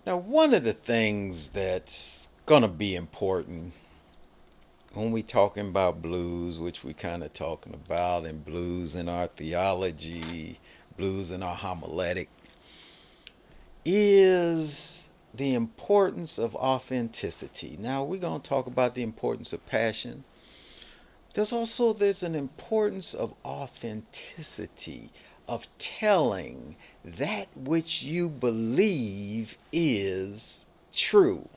Now, one of the things that's gonna be important when we talking about blues, which we kind of talking about, and blues in our theology, blues in our homiletic, is the importance of authenticity. Now, we're gonna talk about the importance of passion. There's an importance of authenticity, of telling that which you believe is true.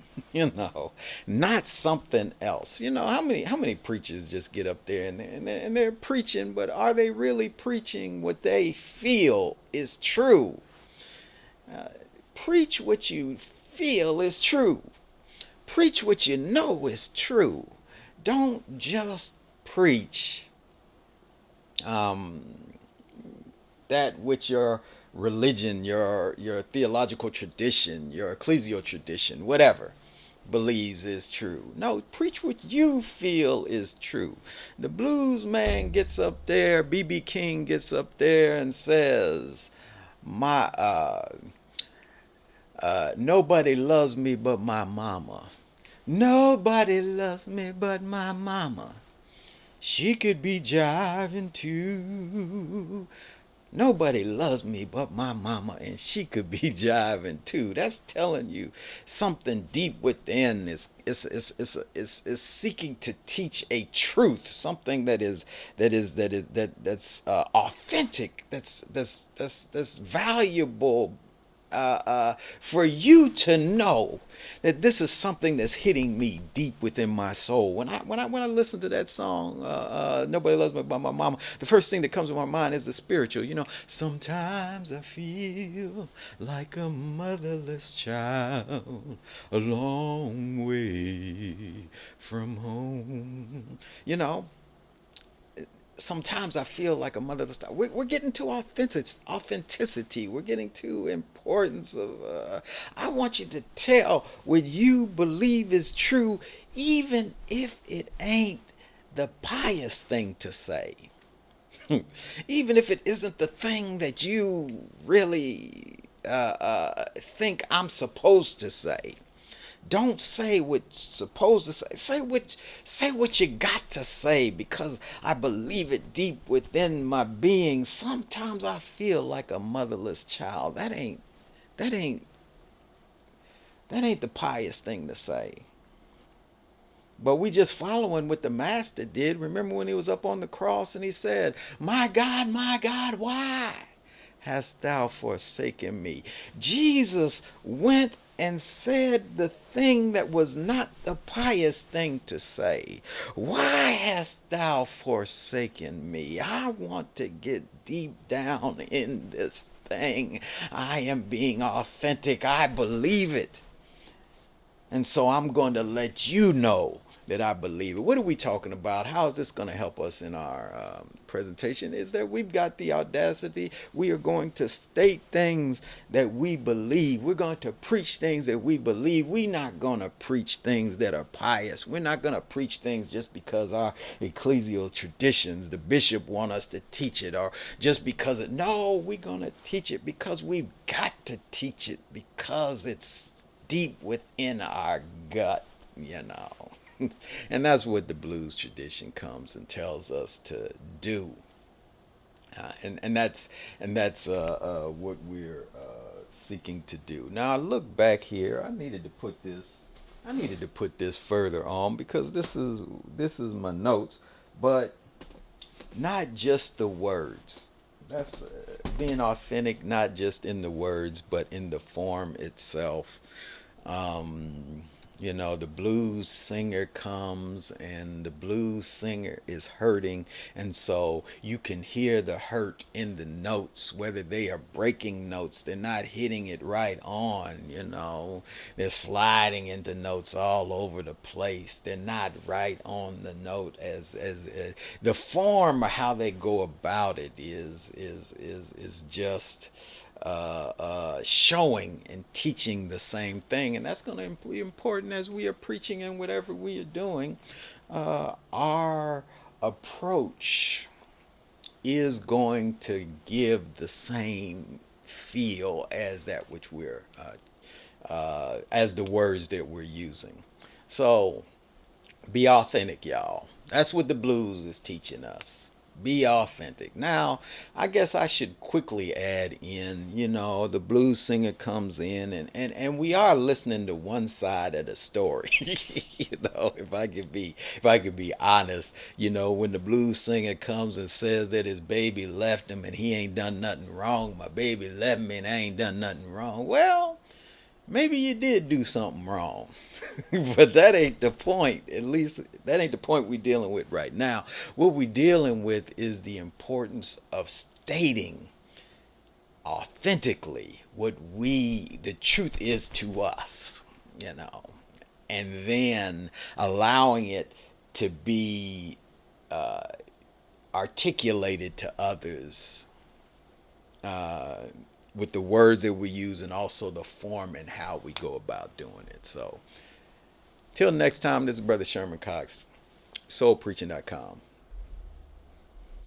Not something else. How many preachers just get up there and they're preaching, but are they really preaching what they feel is true? uh, Preach what you feel is true. Preach what you know is true. Don't just preach um, that which your religion, your theological tradition, your ecclesial tradition, whatever, believes is true. No, preach what you feel is true. The blues man gets up there, BB King gets up there and says, "My nobody loves me but my mama. Nobody loves me but my mama. She could be jiving too. Nobody loves me but my mama, and she could be jiving too." That's telling you something deep within is seeking to teach a truth, something that's authentic, that's valuable, for you to know that this is something that's hitting me deep within my soul. When I listen to that song, "Nobody Loves Me But My Mama," the first thing that comes to my mind is the spiritual. Sometimes I feel like a motherless child, a long way from home. You know, Sometimes I feel like a mother. We're getting to authenticity. We're getting to importance of. I want you to tell what you believe is true, even if it ain't the pious thing to say, even if it isn't the thing that you really think I'm supposed to say. Don't say what's supposed to say. Say what you got to say, because I believe it deep within my being. Sometimes I feel like a motherless child. That ain't that ain't the pious thing to say. But we just following what the master did. Remember when he was up on the cross and he said, my God, why hast thou forsaken me?" Jesus went and said the thing that was not the pious thing to say. "Why hast thou forsaken me?" I want to get deep down in this thing. I am being authentic. I believe it. And so I'm going to let you know that I believe it. What are we talking about? How is this going to help us in our presentation? Is that we've got the audacity. We are going to state things that we believe. We're going to preach things that we believe. We're not going to preach things that are pious. We're not going to preach things just because our ecclesial traditions, the bishop want us to teach it, or just because it. No, we're going to teach it because we've got to teach it, because it's deep within our gut, you know. And that's what the blues tradition comes and tells us to do. And that's what we're seeking to do. Now I look back here. I needed to put this further on, because this is my notes, but not just the words. That's being authentic, not just in the words, but in the form itself. um, the blues singer comes and the blues singer is hurting, and so you can hear the hurt in the notes, whether they are breaking notes, they're not hitting it right on. They're sliding into notes all over the place, they're not right on the note, as the form or how they go about it is just showing and teaching the same thing. And that's going to be important as we are preaching and whatever we are doing. Our approach is going to give the same feel as that which we're as the words that we're using. So be authentic, y'all. That's what the blues is teaching us. Be authentic. Now, I guess I should quickly add in, the blues singer comes in and we are listening to one side of the story. If I could be honest, when the blues singer comes and says that his baby left him and he ain't done nothing wrong, my baby left me and I ain't done nothing wrong. Well, maybe you did do something wrong. But that ain't the point. At least that ain't the point we're dealing with right now. What we're dealing with is the importance of stating authentically what the truth is to us, you know, and then allowing it to be uh, articulated to others uh, with the words that we use and also the form and how we go about doing it. So, till next time, this is Brother Sherman Cox, soulpreaching.com.